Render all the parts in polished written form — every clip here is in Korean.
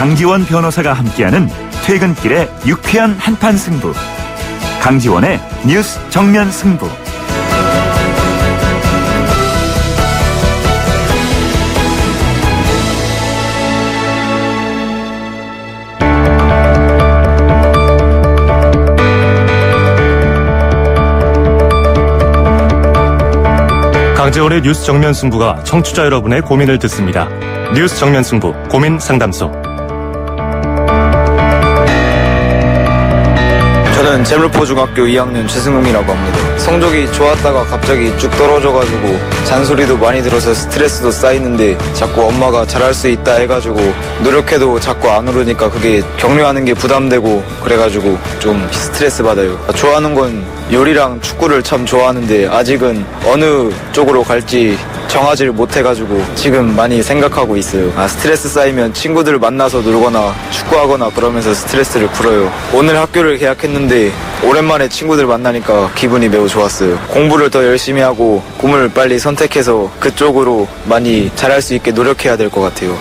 강지원 변호사가 함께하는 퇴근길의 유쾌한 한판 승부. 강지원의 뉴스 정면 승부. 강지원의 뉴스 정면 승부가 청취자 여러분의 고민을 듣습니다. 뉴스 정면 승부 고민 상담소. 저는 재물포 중학교 2학년 최승웅이라고 합니다. 성적이 좋았다가 갑자기 쭉 떨어져가지고 잔소리도 많이 들어서 스트레스도 쌓이는데 자꾸 엄마가 잘할 수 있다 해가지고 노력해도 자꾸 안 오르니까 그게 격려하는 게 부담되고 그래가지고 좀 스트레스 받아요. 좋아하는 건 요리랑 축구를 참 좋아하는데 아직은 어느 쪽으로 갈지 정하지를 못해가지고 지금 많이 생각하고 있어요. 스트레스 쌓이면 친구들 만나서 놀거나 축구하거나 그러면서 스트레스를 풀어요. 오늘 학교를 개학했는데 오랜만에 친구들 만나니까 기분이 매우 좋았어요. 공부를 더 열심히 하고 꿈을 빨리 선택해서 그쪽으로 많이 잘할 수 있게 노력해야 될 것 같아요.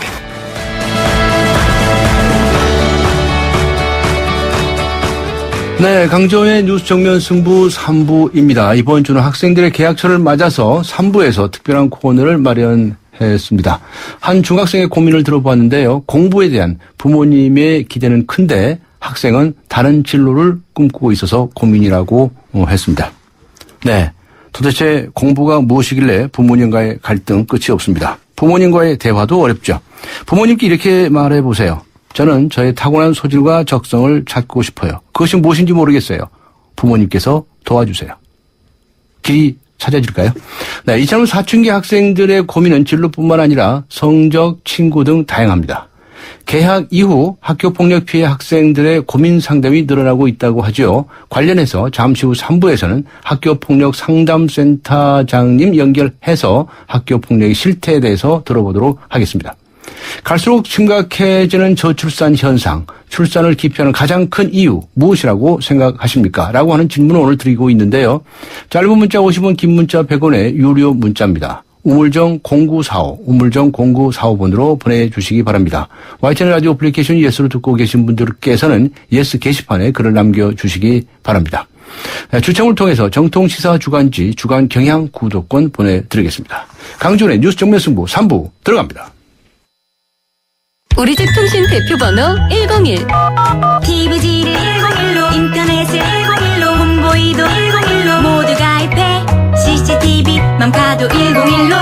네, 강지원의 뉴스 정면 승부 3부입니다. 이번 주는 학생들의 개학철을 맞아서 3부에서 특별한 코너를 마련했습니다. 한 중학생의 고민을 들어봤는데요. 공부에 대한 부모님의 기대는 큰데 학생은 다른 진로를 꿈꾸고 있어서 고민이라고 했습니다. 네, 도대체 공부가 무엇이길래 부모님과의 갈등 끝이 없습니다. 부모님과의 대화도 어렵죠. 부모님께 이렇게 말해보세요. 저는 저의 타고난 소질과 적성을 찾고 싶어요. 그것이 무엇인지 모르겠어요. 부모님께서 도와주세요. 길이 찾아질까요? 네, 이처럼 사춘기 학생들의 고민은 진로뿐만 아니라 성적, 친구 등 다양합니다. 개학 이후 학교폭력 피해 학생들의 고민 상담이 늘어나고 있다고 하죠. 관련해서 잠시 후 3부에서는 학교폭력 상담센터장님 연결해서 학교폭력의 실태에 대해서 들어보도록 하겠습니다. 갈수록 심각해지는 저출산 현상, 출산을 기피하는 가장 큰 이유 무엇이라고 생각하십니까? 라고 하는 질문을 오늘 드리고 있는데요. 짧은 문자 50원, 긴 문자 100원의 유료 문자입니다. 우물정 0945, 우물정 0945번으로 보내주시기 바랍니다. YTN 라디오 어플리케이션 예스로 듣고 계신 분들께서는 예스 게시판에 글을 남겨주시기 바랍니다. 추첨을 통해서 정통시사 주간지 주간 경향 구독권 보내드리겠습니다. 강지원의 뉴스 정면 승부 3부 들어갑니다. 우리 집 통신 대표 번호 101. TV지를 101로 인터넷을 101로 홍보이도 101로 모두 가입해 CCTV만 봐도 101로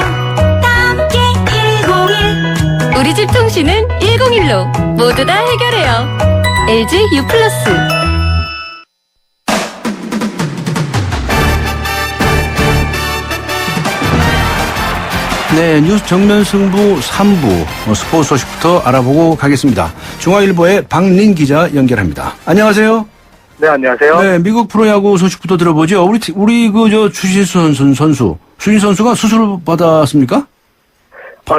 함께 101. 우리 집 통신은 101로 모두 다 해결해요. LG U+. 네, 뉴스 정면 승부 3부 스포츠 소식부터 알아보고 가겠습니다. 중앙일보의 박린 기자 연결합니다. 안녕하세요. 네, 안녕하세요. 네, 미국 프로야구 소식부터 들어보죠. 우리 추신수 선수가 수술을 받았습니까?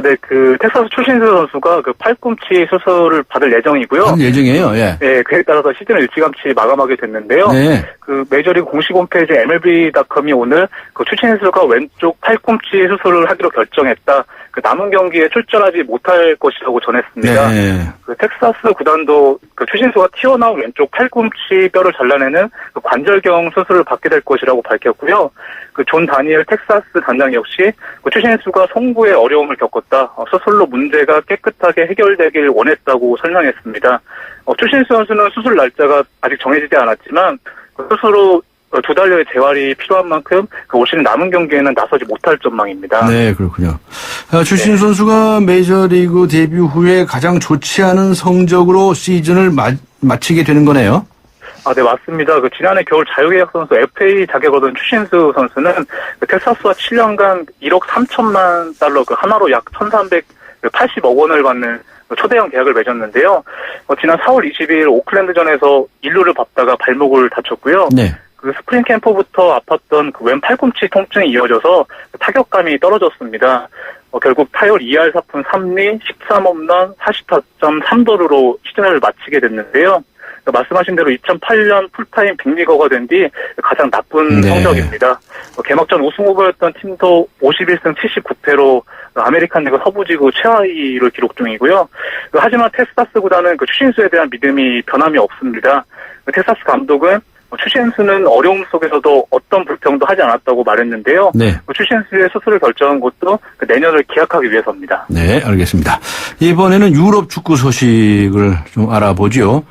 네, 텍사스 추신수 선수가 팔꿈치 수술을 받을 예정이고요. 받을 예정이에요, 예. 네, 그에 따라서 시즌을 일찌감치 마감하게 됐는데요. 네. 메이저리그 공식 홈페이지 MLB.com이 오늘 추신수가 왼쪽 팔꿈치 수술을 하기로 결정했다. 남은 경기에 출전하지 못할 것이라고 전했습니다. 네. 텍사스 구단도 추신수가 튀어나온 왼쪽 팔꿈치 뼈를 잘라내는 관절경 수술을 받게 될 것이라고 밝혔고요. 존 다니엘 텍사스 단장 역시 추신수가 송구에 어려움을 겪었다. 수술로 문제가 깨끗하게 해결되길 원했다고 설명했습니다. 추신수 선수는 수술 날짜가 아직 정해지지 않았지만 수술 후 2달여의 재활이 필요한 만큼 올 시즌 남은 경기에는 나서지 못할 전망입니다. 네, 그렇군요. 추신수 선수가 메이저리그 데뷔 후에 가장 좋지 않은 성적으로 시즌을 마치게 되는 거네요. 네, 맞습니다. 지난해 겨울 자유계약 선수 FA 자격을 얻은 추신수 선수는 텍사스와 7년간 1억 3천만 달러, 하나로 약 1,380억 원을 받는 초대형 계약을 맺었는데요. 지난 4월 22일 오클랜드전에서 1루를 밟다가 발목을 다쳤고요. 네. 스프링 캠프부터 아팠던 왼 팔꿈치 통증이 이어져서 타격감이 떨어졌습니다. 결국 타율 2할 4푼 3리 13홈런 40타점 3도루로 시즌을 마치게 됐는데요. 말씀하신 대로 2008년 풀타임 빅리거가 된 뒤 가장 나쁜 네. 성적입니다. 개막전 우승 후보였던 팀도 51승 79패로 아메리칸 리그 서부지구 최하위를 기록 중이고요. 하지만 텍사스 구단은 그 추신수에 대한 믿음이 변함이 없습니다. 텍사스 감독은 추신수는 어려움 속에서도 어떤 불평도 하지 않았다고 말했는데요. 네. 추신수의 수술을 결정한 것도 내년을 기약하기 위해서입니다. 네, 알겠습니다. 이번에는 유럽 축구 소식을 좀 알아보죠.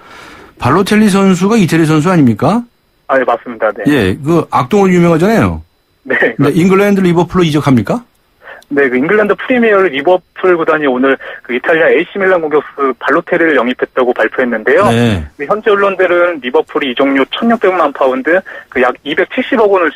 발로텔리 선수가 이태리 선수 아닙니까? 아, 예, 맞습니다. 네. 예, 그 악동으로 유명하잖아요. 네. 네, 잉글랜드 리버풀로 이적합니까? 네, 그 잉글랜드 프리미어 리버풀 구단이 오늘 그 이탈리아 AC 밀란 공격수 발로테리를 영입했다고 발표했는데요. 네. 현재 언론들은 리버풀이 이적료 1,600만 파운드, 그 약 270억 원을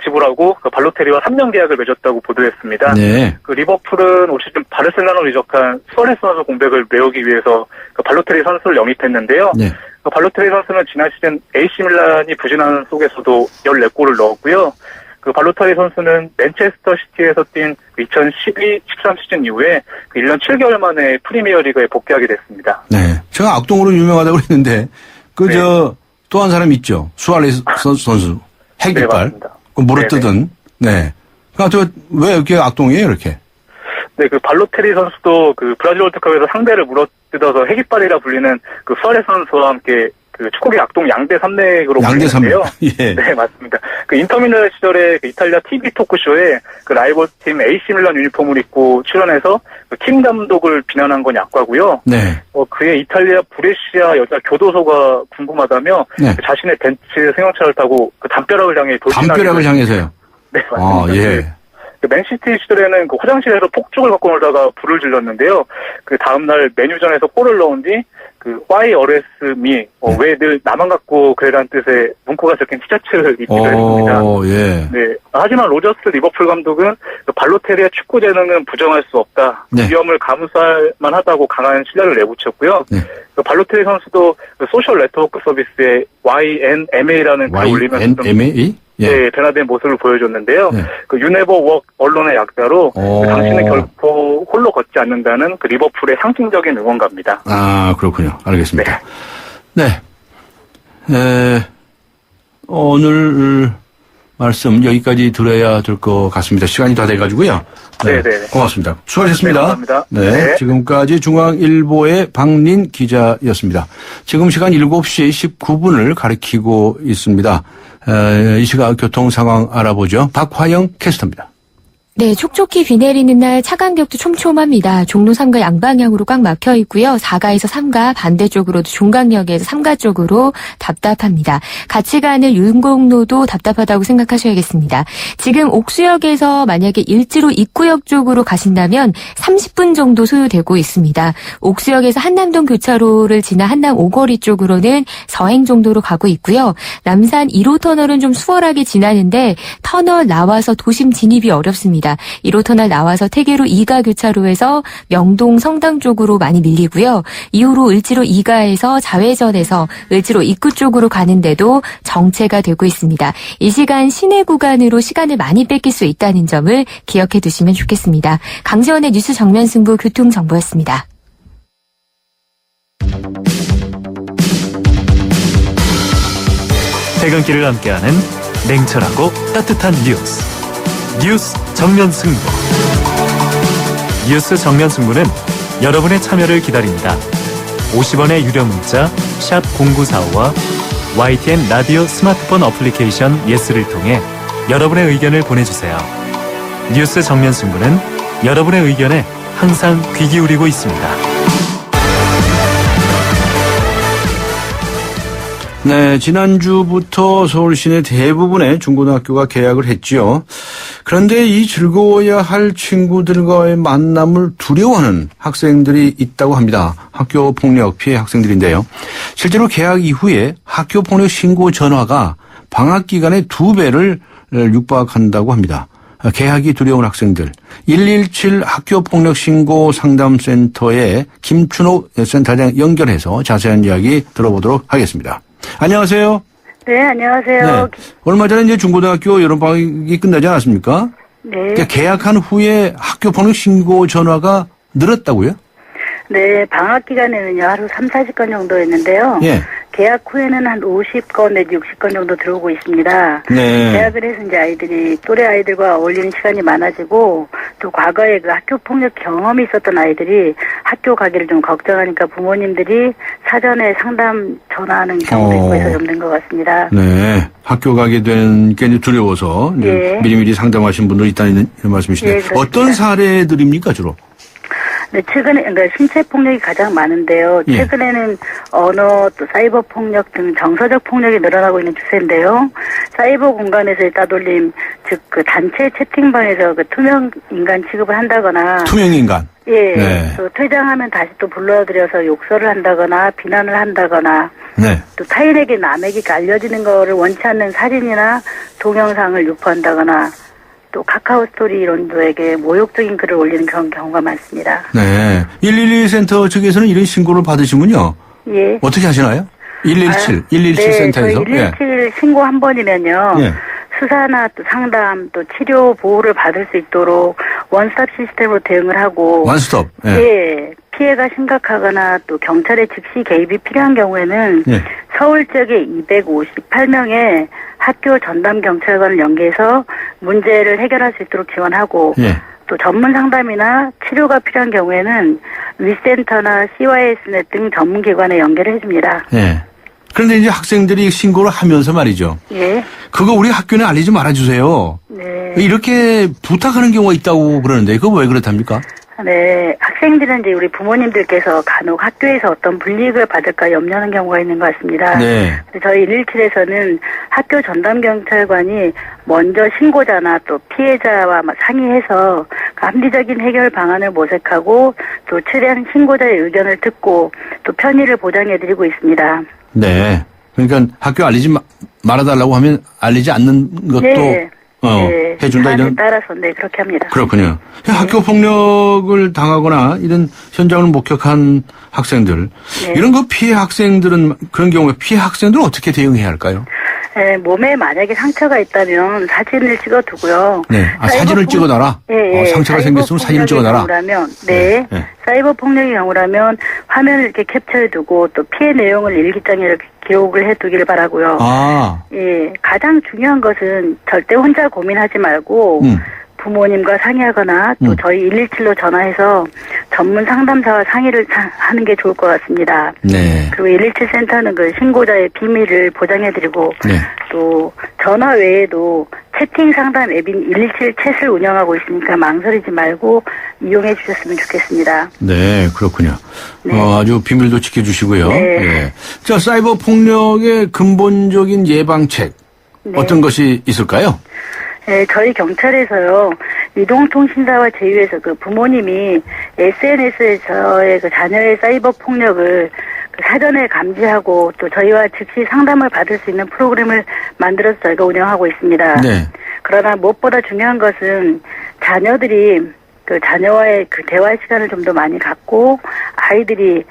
지불하고 그 발로테리와 3년 계약을 맺었다고 보도했습니다. 네. 그 리버풀은 올 시즌 바르셀로나로 이적한 수아레스 선수 공백을 메우기 위해서 그 발로테리 선수를 영입했는데요. 네. 그 발로테리 선수는 지난 시즌 AC 밀란이 부진하는 속에서도 14골을 넣었고요. 그 발로테리 선수는 맨체스터 시티에서 뛴 2012-13 시즌 이후에 그 1년 7개월 만에 프리미어리그에 복귀하게 됐습니다. 네. 제가 악동으로 유명하다고 그랬는데, 네. 또 한 사람 있죠. 수아레스 선수. 네, 핵이빨. 맞습니다. 그 물어뜯은. 네. 그러니까 왜 이렇게 악동이에요, 이렇게? 네, 그 발로테리 선수도 그 브라질 월드컵에서 상대를 물어뜯어서 핵이빨이라 불리는 그 수아레스 선수와 함께 그 축구계 악동 양대 산맥으로 양대 산맥. 불리는데요. 예. 네, 맞습니다. 그 인터밀란 시절에 그 이탈리아 TV 토크쇼에 그 라이벌 팀 AC 밀란 유니폼을 입고 출연해서 그 킴 감독을 비난한 건 약과고요. 네. 그의 이탈리아 브레시아 여자 교도소가 궁금하다며 네. 그 자신의 벤츠 승용차를 타고 그 담벼락을 향해 돌진하게 담벼락을 됐- 향해서요. 네, 맞습니다. 아, 예. 그 맨시티 시절에는 그 화장실에서 폭죽을 갖고 놀다가 불을 질렀는데요. 그 다음날 메뉴전에서 골을 넣은 뒤 그 Why arrest me? 왜 늘 나만 갖고 그래라는 뜻의 문구가 적힌 티셔츠를 입기도 했습니다. 예. 네. 하지만 로저스 리버풀 감독은 그 발로테리의 축구 재능은 부정할 수 없다. 네. 위험을 감수할 만하다고 강한 신뢰를 내붙였고요. 네. 그 발로테리 선수도 그 소셜 네트워크 서비스에 YNMA라는 글을 올리면서 좀 YNMA? 예. 네, 변화된 모습을 보여줬는데요. 네. 그 유네버 웍 언론의 약자로 그 당신은 결코 홀로 걷지 않는다는 그 리버풀의 상징적인 응원가입니다. 아, 그렇군요. 알겠습니다. 네. 오늘 말씀 여기까지 들어야 될 것 같습니다. 시간이 다 돼가지고요. 네. 고맙습니다. 수고하셨습니다. 네, 감사합니다. 네. 네. 지금까지 중앙일보의 박린 기자였습니다. 지금 시간 7시 19분을 가리키고 있습니다. 이 시각 교통 상황 알아보죠. 박화영 캐스터입니다. 네, 촉촉히 비 내리는 날 차간격도 촘촘합니다. 종로 3가 양방향으로 꽉 막혀 있고요. 4가에서 3가 반대쪽으로도 종강역에서 3가 쪽으로 답답합니다. 같이 가는 윤곡로도 답답하다고 생각하셔야겠습니다. 지금 옥수역에서 만약에 일지로 입구역 쪽으로 가신다면 30분 정도 소요되고 있습니다. 옥수역에서 한남동 교차로를 지나 한남 오거리 쪽으로는 서행 정도로 가고 있고요. 남산 1호 터널은 좀 수월하게 지나는데 터널 나와서 도심 진입이 어렵습니다. 1호 터널 나와서 태계로 2가 교차로에서 명동 성당 쪽으로 많이 밀리고요. 이후로 을지로 2가에서 자회전에서 을지로 입구 쪽으로 가는데도 정체가 되고 있습니다. 이 시간 시내 구간으로 시간을 많이 뺏길 수 있다는 점을 기억해 두시면 좋겠습니다. 강지원의 뉴스 정면 승부 교통정보였습니다. 퇴근길을 함께하는 냉철하고 따뜻한 뉴스 정면 승부. 뉴스 정면 승부는 여러분의 참여를 기다립니다. 50원의 유료 문자 샵 0945와 YTN 라디오 스마트폰 어플리케이션 예스를 통해 여러분의 의견을 보내주세요. 뉴스 정면 승부는 여러분의 의견에 항상 귀 기울이고 있습니다. 네, 지난주부터 서울 시내 대부분의 중고등학교가 개학을 했지요. 그런데 이 즐거워야 할 친구들과의 만남을 두려워하는 학생들이 있다고 합니다. 학교 폭력 피해 학생들인데요. 실제로 개학 이후에 학교 폭력 신고 전화가 방학 기간에 2배를 육박한다고 합니다. 개학이 두려운 학생들 117 학교폭력 신고 상담센터의 김춘옥 센터장 연결해서 자세한 이야기 들어보도록 하겠습니다. 안녕하세요. 네, 안녕하세요. 네. 얼마 전에 이제 중고등학교 여름방학이 끝나지 않았습니까? 네. 그러니까 개학한 후에 학교폭력 신고 전화가 늘었다고요? 네, 방학 기간에는요, 하루 3, 40건 정도였는데요. 예. 개학 후에는 한 50건 내지 60건 정도 들어오고 있습니다. 네. 개학을 해서 이제 아이들이, 또래 아이들과 어울리는 시간이 많아지고, 또 과거에 그 학교 폭력 경험이 있었던 아이들이 학교 가기를 좀 걱정하니까 부모님들이 사전에 상담 전화하는 경우도 있고 해서 좀 된 것 같습니다. 네. 학교 가게 되는 게 이제 두려워서 이제 예. 미리미리 상담하신 분들이 있다는 이런 말씀이시네요. 예, 그렇습니다. 어떤 사례들입니까, 주로? 네, 최근에, 그러니까 신체 폭력이 가장 많은데요. 예. 최근에는 언어, 또 사이버 폭력 등 정서적 폭력이 늘어나고 있는 추세인데요. 사이버 공간에서의 따돌림, 즉, 그 단체 채팅방에서 그 투명 인간 취급을 한다거나. 투명인간. 예. 네. 또 퇴장하면 다시 또 불러들여서 욕설을 한다거나, 비난을 한다거나. 네. 또 타인에게 남에게 알려지는 거를 원치 않는 사진이나 동영상을 유포한다거나. 또 카카오 스토리 이론도에게 모욕적인 글을 올리는 그런 경우가 많습니다. 네. 112 센터 측에서는 이런 신고를 받으시면요. 예. 어떻게 하시나요? 117, 117 네, 센터에서. 저희 117 신고 한 번이면요. 예. 수사나 또 상담 또 치료 보호를 받을 수 있도록 원스톱 시스템으로 대응을 하고. 원스톱. 예. 예. 피해가 심각하거나 또 경찰의 즉시 개입이 필요한 경우에는 예. 서울 지역에 258명의 학교 전담 경찰관을 연계해서 문제를 해결할 수 있도록 지원하고 예. 또 전문 상담이나 치료가 필요한 경우에는 위센터나 CYS넷 등 전문 기관에 연결을 해줍니다. 예. 그런데 이제 학생들이 신고를 하면서 말이죠. 예. 그거 우리 학교에 알리지 말아주세요. 네. 이렇게 부탁하는 경우가 있다고 그러는데 그거 왜 그렇답니까? 네. 학생들은 이제 우리 부모님들께서 간혹 학교에서 어떤 불이익을 받을까 염려하는 경우가 있는 것 같습니다. 네. 그래서 저희 117에서는 학교 전담 경찰관이 먼저 신고자나 또 피해자와 상의해서 합리적인 해결 방안을 모색하고 또 최대한 신고자의 의견을 듣고 또 편의를 보장해드리고 있습니다. 네. 그러니까 학교 알리지 말아달라고 하면 알리지 않는 것도 네. 해준다 사안에 이런. 따라서 네 그렇게 합니다. 그렇군요. 학교 폭력을 당하거나 이런 현장을 목격한 학생들 네. 이런 거 피해 학생들은 그런 경우에 피해 학생들은 어떻게 대응해야 할까요? 네, 몸에 만약에 상처가 있다면 사진을 찍어두고요. 네. 사진을 찍어놔라. 예, 상처가 생겼으면 사진을 찍어놔라. 경우라면, 네. 네. 사이버 폭력의 경우라면 화면을 이렇게 캡처해두고 또 피해 내용을 일기장에 이렇게 기록을 해두기를 바라고요. 아. 예, 가장 중요한 것은 절대 혼자 고민하지 말고 부모님과 상의하거나 또 저희 117로 전화해서 전문 상담사와 상의를 하는 게 좋을 것 같습니다. 네. 그리고 117 센터는 그 신고자의 비밀을 보장해드리고 네. 또 전화 외에도 채팅 상담 앱인 117 챗을 운영하고 있으니까 망설이지 말고 이용해 주셨으면 좋겠습니다. 네, 그렇군요. 네. 아주 비밀도 지켜주시고요. 네. 예. 자, 사이버 폭력의 근본적인 예방책 네. 어떤 것이 있을까요? 네, 저희 경찰에서요, 이동통신사와 제휴해서 그 부모님이 SNS에서의 그 자녀의 사이버 폭력을 그 사전에 감지하고 또 저희와 즉시 상담을 받을 수 있는 프로그램을 만들어서 저희가 운영하고 있습니다. 네. 그러나 무엇보다 중요한 것은 자녀들이 그 자녀와의 그 대화 시간을 좀 더 많이 갖고 아이들의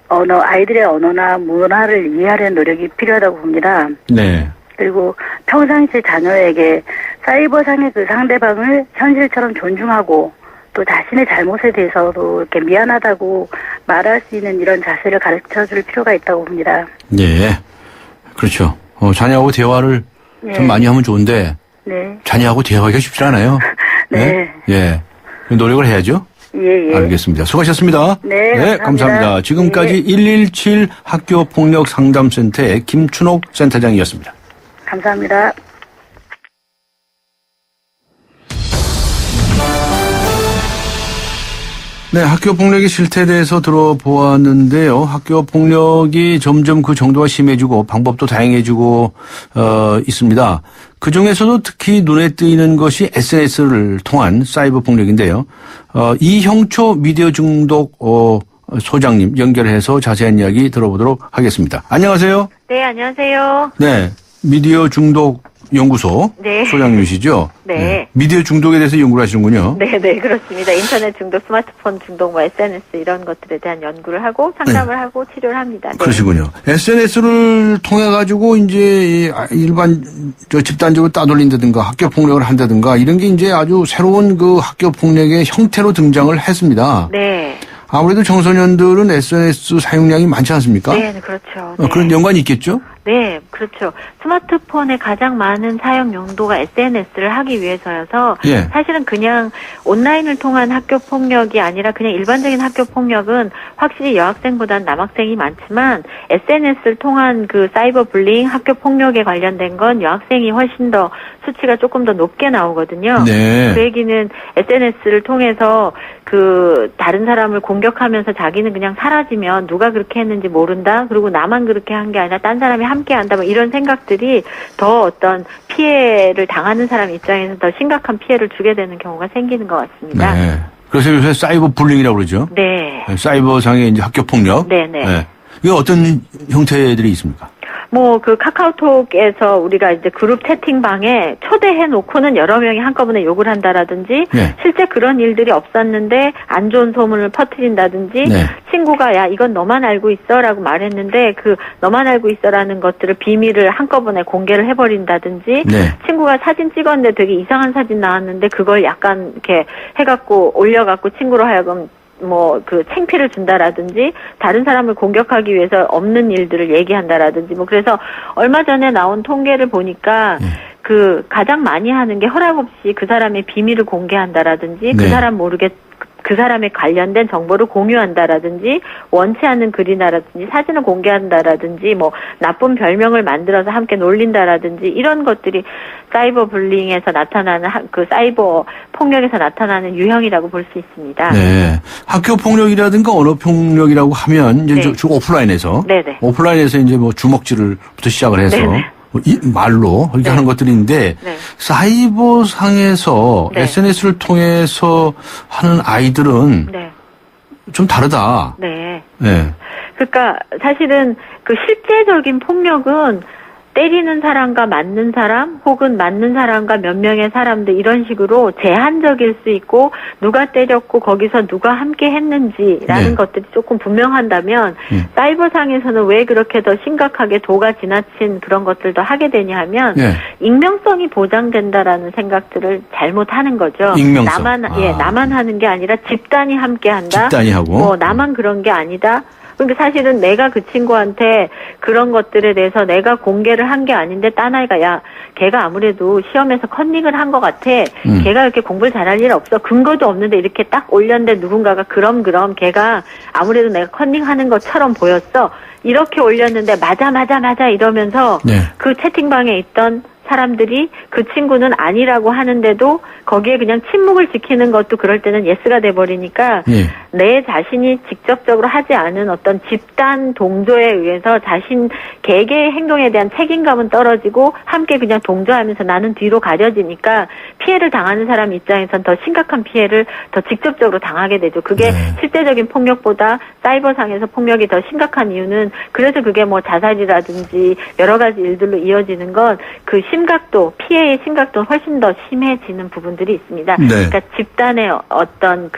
언어나 문화를 이해하려는 노력이 필요하다고 봅니다. 네. 그리고 평상시 자녀에게 사이버상의 그 상대방을 현실처럼 존중하고 또 자신의 잘못에 대해서도 이렇게 미안하다고 말할 수 있는 이런 자세를 가르쳐 줄 필요가 있다고 봅니다. 네. 그렇죠. 자녀하고 대화를 네. 좀 많이 하면 좋은데 네. 자녀하고 대화하기가 쉽지 않아요. 네. 예. 노력을 해야죠. 예, 예. 알겠습니다. 수고하셨습니다. 네, 감사합니다. 지금까지 117 학교 폭력 상담센터의 김춘옥 센터장이었습니다. 감사합니다. 네, 학교 폭력의 실태에 대해서 들어보았는데요. 학교 폭력이 점점 그 정도가 심해지고 방법도 다양해지고 있습니다. 그 중에서도 특히 눈에 띄는 것이 SNS를 통한 사이버 폭력인데요. 이형초 미디어 중독 소장님 연결해서 자세한 이야기 들어보도록 하겠습니다. 안녕하세요. 네, 안녕하세요. 네, 미디어 중독 연구소 네. 소장님이시죠? 네. 미디어 중독에 대해서 연구를 하시는군요. 네, 네, 그렇습니다. 인터넷 중독, 스마트폰 중독, SNS 이런 것들에 대한 연구를 하고 상담을 하고 치료를 합니다. 네. 그러시군요. SNS를 통해 가지고 이제 일반 집단적으로 따돌린다든가 학교 폭력을 한다든가 이런 게 이제 아주 새로운 그 학교 폭력의 형태로 등장을 했습니다. 네. 아무래도 청소년들은 SNS 사용량이 많지 않습니까? 네, 그렇죠. 네. 그런 연관이 있겠죠? 네, 그렇죠. 스마트폰의 가장 많은 사용 용도가 SNS를 하기 위해서여서 예. 사실은 그냥 온라인을 통한 학교 폭력이 아니라 그냥 일반적인 학교 폭력은 확실히 여학생보다는 남학생이 많지만 SNS를 통한 그 사이버 불링, 학교 폭력에 관련된 건 여학생이 훨씬 더 수치가 조금 더 높게 나오거든요. 네. 그 얘기는 SNS를 통해서 그 다른 사람을 공격하면서 자기는 그냥 사라지면 누가 그렇게 했는지 모른다. 그리고 나만 그렇게 한 게 아니라 딴 사람이 함께 한다. 뭐 이런 생각들이 더 어떤 피해를 당하는 사람 입장에서 더 심각한 피해를 주게 되는 경우가 생기는 것 같습니다. 네. 그래서 요새 사이버 불링이라고 그러죠? 네. 사이버상의 이제 학교 폭력. 네네. 네. 이게 어떤 형태들이 있습니까? 뭐 그 카카오톡에서 우리가 이제 그룹 채팅방에 초대해 놓고는 여러 명이 한꺼번에 욕을 한다라든지 네. 실제 그런 일들이 없었는데 안 좋은 소문을 퍼뜨린다든지 네. 친구가 야 이건 너만 알고 있어라고 말했는데 그 너만 알고 있어라는 것들을 비밀을 한꺼번에 공개를 해버린다든지 네. 친구가 사진 찍었는데 되게 이상한 사진 나왔는데 그걸 약간 이렇게 해갖고 올려갖고 친구로 하여금 뭐 그 창피를 준다라든지 다른 사람을 공격하기 위해서 없는 일들을 얘기한다라든지 뭐 그래서 얼마 전에 나온 통계를 보니까 그 가장 많이 하는 게 허락 없이 그 사람의 비밀을 공개한다라든지 그 네. 사람 모르게 그 사람에 관련된 정보를 공유한다라든지 원치 않는 글이나라든지 사진을 공개한다라든지 뭐 나쁜 별명을 만들어서 함께 놀린다라든지 이런 것들이 사이버 불링에서 나타나는 그 사이버 폭력에서 나타나는 유형이라고 볼 수 있습니다. 네. 학교 폭력이라든가 언어 폭력이라고 하면 이제 네. 주로 오프라인에서 네네. 오프라인에서 이제 뭐 주먹질을부터 시작을 해서 네네. 말로 이렇게 네. 하는 것들이 있는데 네. 사이버상에서 네. SNS를 통해서 하는 아이들은 네. 좀 다르다. 네. 네. 그러니까 사실은 그 실제적인 폭력은 때리는 사람과 맞는 사람 혹은 맞는 사람과 몇 명의 사람들 이런 식으로 제한적일 수 있고 누가 때렸고 거기서 누가 함께 했는지라는 네. 것들이 조금 분명한다면 사이버상에서는 왜 그렇게 더 심각하게 도가 지나친 그런 것들도 하게 되냐 하면 네. 익명성이 보장된다라는 생각들을 잘못하는 거죠. 익명성. 나만 하는 게 아니라 집단이 함께 한다. 집단이 하고. 뭐 나만 그런 게 아니다. 그러니까 사실은 내가 그 친구한테 그런 것들에 대해서 내가 공개를 한 게 아닌데 딴 아이가 야 걔가 아무래도 시험에서 컨닝을 한 것 같아. 걔가 이렇게 공부를 잘할 일 없어. 근거도 없는데 이렇게 딱 올렸는데 누군가가 그럼 걔가 아무래도 내가 컨닝하는 것처럼 보였어. 이렇게 올렸는데 맞아 이러면서 네. 그 채팅방에 있던 사람들이 그 친구는 아니라고 하는데도 거기에 그냥 침묵을 지키는 것도 그럴 때는 예스가 돼버리니까 예. 내 자신이 직접적으로 하지 않은 어떤 집단 동조에 의해서 자신 개개의 행동에 대한 책임감은 떨어지고 함께 그냥 동조하면서 나는 뒤로 가려지니까 피해를 당하는 사람 입장에선 더 심각한 피해를 더 직접적으로 당하게 되죠. 그게 네. 실제적인 폭력보다 사이버상에서 폭력이 더 심각한 이유는 그래서 그게 뭐 자살이라든지 여러 가지 일들로 이어지는 건 그 심각도, 피해의 심각도는 훨씬 더 심해지는 부분들이 있습니다. 네. 그러니까 집단의 어떤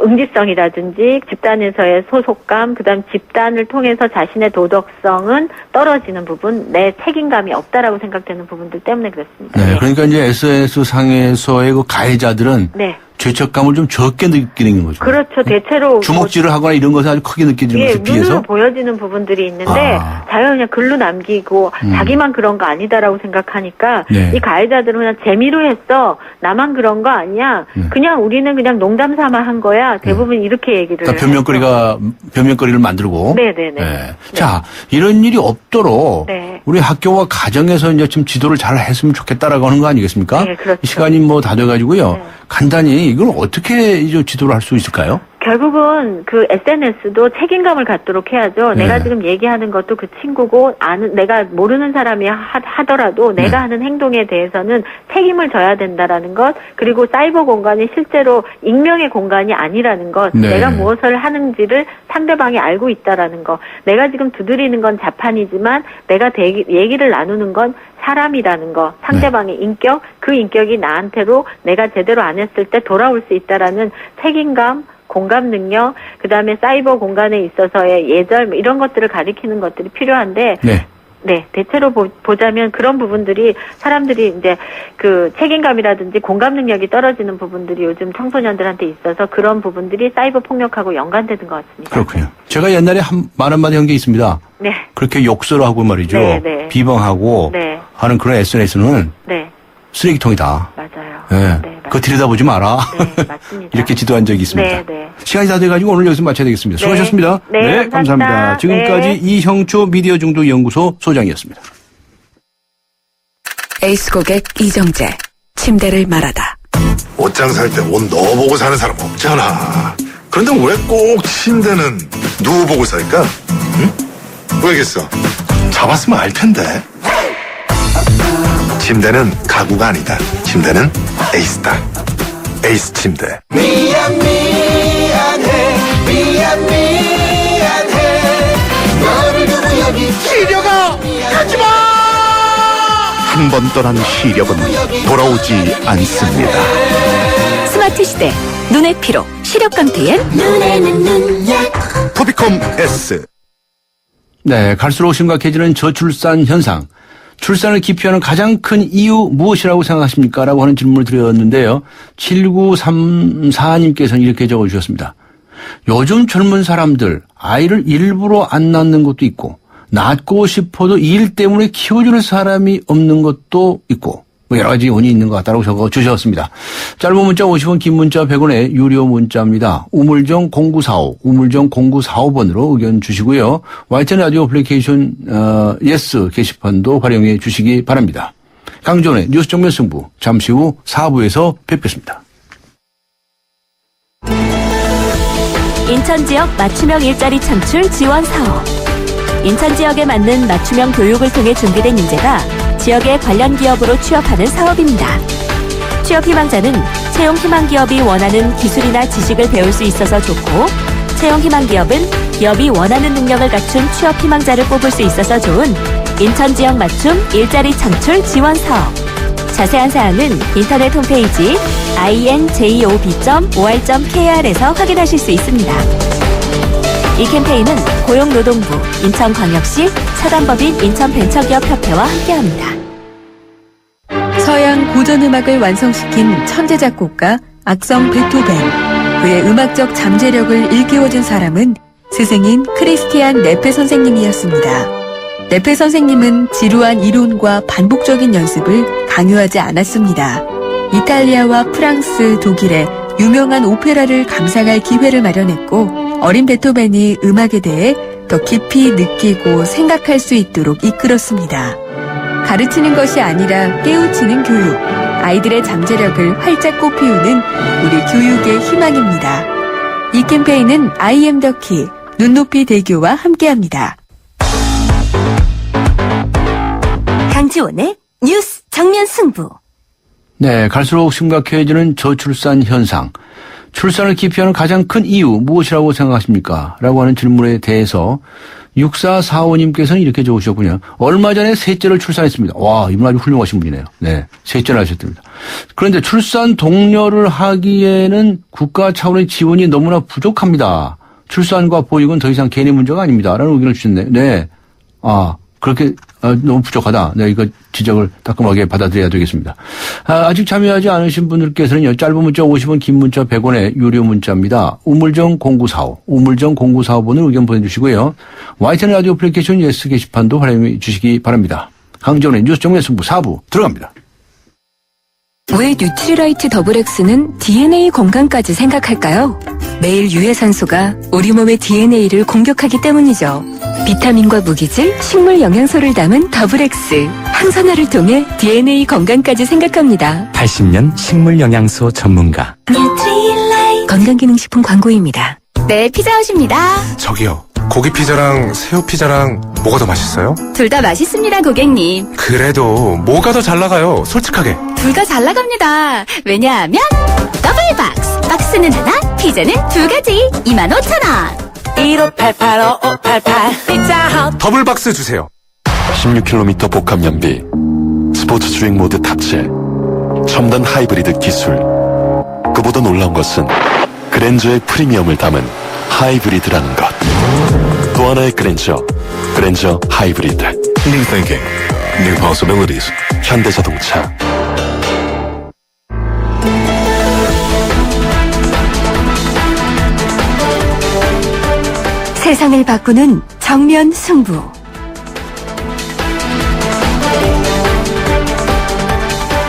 응집성이라든지 집단에서의 소속감, 그다음 집단을 통해서 자신의 도덕성은 떨어지는 부분, 내 책임감이 없다라고 생각되는 부분들 때문에 그렇습니다. 네. 그러니까 이제 SNS 상에서의 그 가해자들은 네. 죄책감을 좀 적게 느끼는 거죠. 그렇죠. 대체로 주먹질을 하거나 이런 것은 아주 크게 느껴지는 것에 눈으로 비해서. 보여지는 부분들이 있는데 아. 자기가 그냥 글로 남기고 자기만 그런 거 아니다라고 생각하니까 네. 이 가해자들은 그냥 재미로 했어. 나만 그런 거 아니야. 그냥 우리는 그냥 농담 삼아 한 거야. 대부분 이렇게 얘기를 그러니까 변명거리를 만들고. 네네네. 네. 자, 이런 일이 없도록 네. 우리 학교와 가정에서 이제 좀 지도를 잘 했으면 좋겠다라고 하는 거 아니겠습니까? 네, 그렇죠. 시간이 뭐 다 돼가지고요. 네. 간단히 이걸 어떻게 이제 지도를 할 수 있을까요? 결국은 그 SNS도 책임감을 갖도록 해야죠. 네. 내가 지금 얘기하는 것도 그 친구고 내가 모르는 사람이 하더라도 네. 내가 하는 행동에 대해서는 책임을 져야 된다라는 것, 그리고 사이버 공간이 실제로 익명의 공간이 아니라는 것, 네. 내가 무엇을 하는지를 상대방이 알고 있다라는 것, 내가 지금 두드리는 건 자판이지만 내가 얘기를 나누는 건 사람이라는 거, 상대방의 인격, 그 인격이 나한테로 내가 제대로 안 했을 때 돌아올 수 있다라는 책임감, 공감 능력, 그 다음에 사이버 공간에 있어서의 예절, 이런 것들을 가리키는 것들이 필요한데, 네. 네, 대체로 보자면 그런 부분들이 사람들이 이제 그 책임감이라든지 공감 능력이 떨어지는 부분들이 요즘 청소년들한테 있어서 그런 부분들이 사이버 폭력하고 연관되는 것 같습니다. 그렇군요. 제가 옛날에 말 한마디 한 게 있습니다. 네. 그렇게 욕설 하고 말이죠. 네, 네. 비방하고 네. 하는 그런 SNS는 네. 쓰레기통이다. 맞아요. 네. 네, 그거 들여다보지 마라. 네, 맞습니다. 이렇게 지도한 적이 있습니다. 네, 네. 시간이 다 돼가지고 오늘 여기서 마쳐야 되겠습니다. 네. 수고하셨습니다. 네, 감사합니다. 지금까지 네. 이형초 미디어 중독 연구소 소장이었습니다. 에이스 고객 이정재. 침대를 말하다. 옷장 살 때 옷 넣어보고 사는 사람 없잖아. 그런데 왜 꼭 침대는 누워보고 살까? 응? 왜겠어? 잡았으면 알 텐데. 침대는 가구가 아니다. 침대는 에이스다. 에이스 침대. 한 번 떠난 시력은 돌아오지 않습니다. 스마트 시대. 눈의 피로. 시력 강퇴엔 토비콤 S. 네, 갈수록 심각해지는 저출산 현상. 출산을 기피하는 가장 큰 이유 무엇이라고 생각하십니까? 라고 하는 질문을 드렸는데요. 7934님께서는 이렇게 적어주셨습니다. 요즘 젊은 사람들 아이를 일부러 안 낳는 것도 있고 낳고 싶어도 일 때문에 키워주는 사람이 없는 것도 있고 뭐 여러 가지 원인이 있는 것 같다고 적어주셨습니다. 짧은 문자 50원, 긴 문자 100원의 유료 문자입니다. 우물정 0945, 우물정 0945번으로 의견 주시고요. YTN 라디오 어플리케이션 예스 게시판도 활용해 주시기 바랍니다. 강조원의 뉴스 정면 승부 잠시 후 4부에서 뵙겠습니다. 인천 지역 맞춤형 일자리 창출 지원 사업. 인천 지역에 맞는 맞춤형 교육을 통해 준비된 인재가 지역의 관련 기업으로 취업하는 사업입니다. 취업 희망자는 채용 희망 기업이 원하는 기술이나 지식을 배울 수 있어서 좋고, 채용 희망 기업은 기업이 원하는 능력을 갖춘 취업 희망자를 뽑을 수 있어서 좋은 인천 지역 맞춤 일자리 창출 지원 사업. 자세한 사항은 인터넷 홈페이지 injob.or.kr에서 확인하실 수 있습니다. 이 캠페인은 고용노동부, 인천광역시, 사단법인 인천벤처기업협회와 함께합니다. 서양 고전음악을 완성시킨 천재 작곡가 악성 베토벤. 그의 음악적 잠재력을 일깨워준 사람은 스승인 크리스티안 네페 선생님이었습니다. 네페 선생님은 지루한 이론과 반복적인 연습을 강요하지 않았습니다. 이탈리아와 프랑스, 독일의 유명한 오페라를 감상할 기회를 마련했고, 어린 베토벤이 음악에 대해 더 깊이 느끼고 생각할 수 있도록 이끌었습니다. 가르치는 것이 아니라 깨우치는 교육, 아이들의 잠재력을 활짝 꽃피우는 우리 교육의 희망입니다. 이 캠페인은 I am the key, 눈높이 대교와 함께합니다. 강지원의 뉴스 정면 승부. 네, 갈수록 심각해지는 저출산 현상. 출산을 기피하는 가장 큰 이유 무엇이라고 생각하십니까? 라고 하는 질문에 대해서 6445님께서는 이렇게 적으셨군요. 얼마 전에 셋째를 출산했습니다. 와, 이분 아주 훌륭하신 분이네요. 네, 셋째를 하셨답니다. 그런데 출산 독려를 하기에는 국가 차원의 지원이 너무나 부족합니다. 출산과 보육은 더 이상 개인의 문제가 아닙니다. 라는 의견을 주셨네요. 네. 그렇게 너무 부족하다. 네, 이거 지적을 따끔하게 받아들여야 되겠습니다. 아직 참여하지 않으신 분들께서는요, 짧은 문자 50원, 긴 문자 100원의 유료 문자입니다. 우물정 0945, 우물정 0945번으로 의견 보내주시고요. YTN 라디오 어플리케이션 예스 게시판도 활용해 주시기 바랍니다. 강정의 뉴스 정면 승부 4부 들어갑니다. 왜 뉴트리라이트 더블X는 DNA 건강까지 생각할까요? 매일 유해산소가 우리 몸의 DNA를 공격하기 때문이죠. 비타민과 무기질, 식물 영양소를 담은 더블X. 항산화를 통해 DNA 건강까지 생각합니다. 80년 식물 영양소 전문가. 뉴트리라이트. 건강기능식품 광고입니다. 네, 피자헛입니다. 저기요. 고기 피자랑 새우 피자랑 뭐가 더 맛있어요? 둘 다 맛있습니다, 고객님. 그래도 뭐가 더 잘 나가요? 솔직하게. 둘 다 잘 나갑니다. 왜냐하면 더블박스. 박스는 하나, 피자는 두 가지. 25,000원. 1588-5588 피자헛. 더블박스 주세요. 16km 복합 연비, 스포츠 주행 모드 탑재, 첨단 하이브리드 기술. 그보다 놀라운 것은 그랜저의 프리미엄을 담은 하이브리드라는 것. 또 하나의 그랜저 하이브리드. New thinking, new possibilities. 현대자동차. 세상을 바꾸는 정면 승부.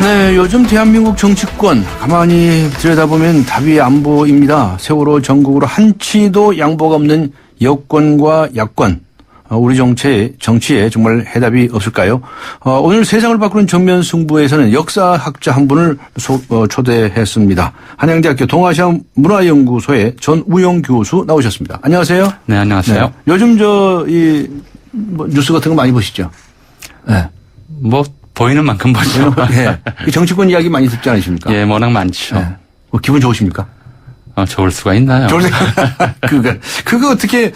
네, 요즘 대한민국 정치권 가만히 들여다보면 답이 안 보입니다. 세월호 전국으로 한치도 양보가 없는 여권과 야권. 우리 정치에 정말 해답이 없을까요? 오늘 세상을 바꾸는 정면 승부에서는 역사학자 한 분을 초대했습니다. 한양대학교 동아시아 문화연구소의 전우영 교수 나오셨습니다. 안녕하세요. 네, 안녕하세요. 네. 요즘 뉴스 같은 거 많이 보시죠? 네. 뭐 보이는 만큼 보죠. 네. 정치권 이야기 많이 듣지 않으십니까? 예, 워낙 많죠. 네. 기분 좋으십니까? 좋을 수가 있나요? 그거 어떻게,